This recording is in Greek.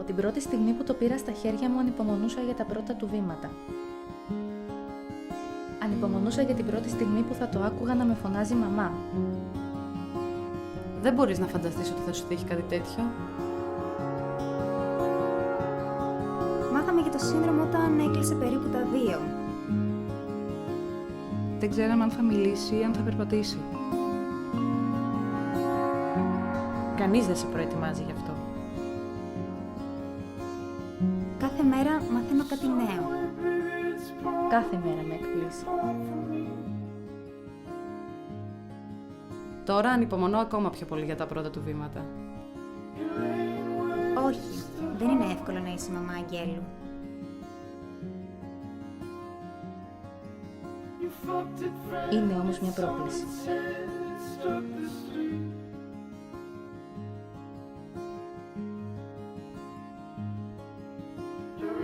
Από την πρώτη στιγμή που το πήρα στα χέρια μου, ανυπομονούσα για τα πρώτα του βήματα. Ανυπομονούσα για την πρώτη στιγμή που θα το άκουγα να με φωνάζει μαμά. Δεν μπορείς να φανταστείς ότι θα σου τύχει κάτι τέτοιο. Μάθαμε για το σύνδρομο όταν έκλεισε περίπου τα 2. Δεν ξέραμε αν θα μιλήσει ή αν θα περπατήσει. Κανείς δεν σε προετοιμάζει γι' αυτό. Κάθε μέρα μαθαίνω κάτι νέο. Κάθε μέρα με εκπλήσει. Τώρα ανυπομονώ ακόμα πιο πολύ για τα πρώτα του βήματα. Όχι, δεν είναι εύκολο να είσαι μαμά Αγγέλου. Είναι όμως μια πρόκληση.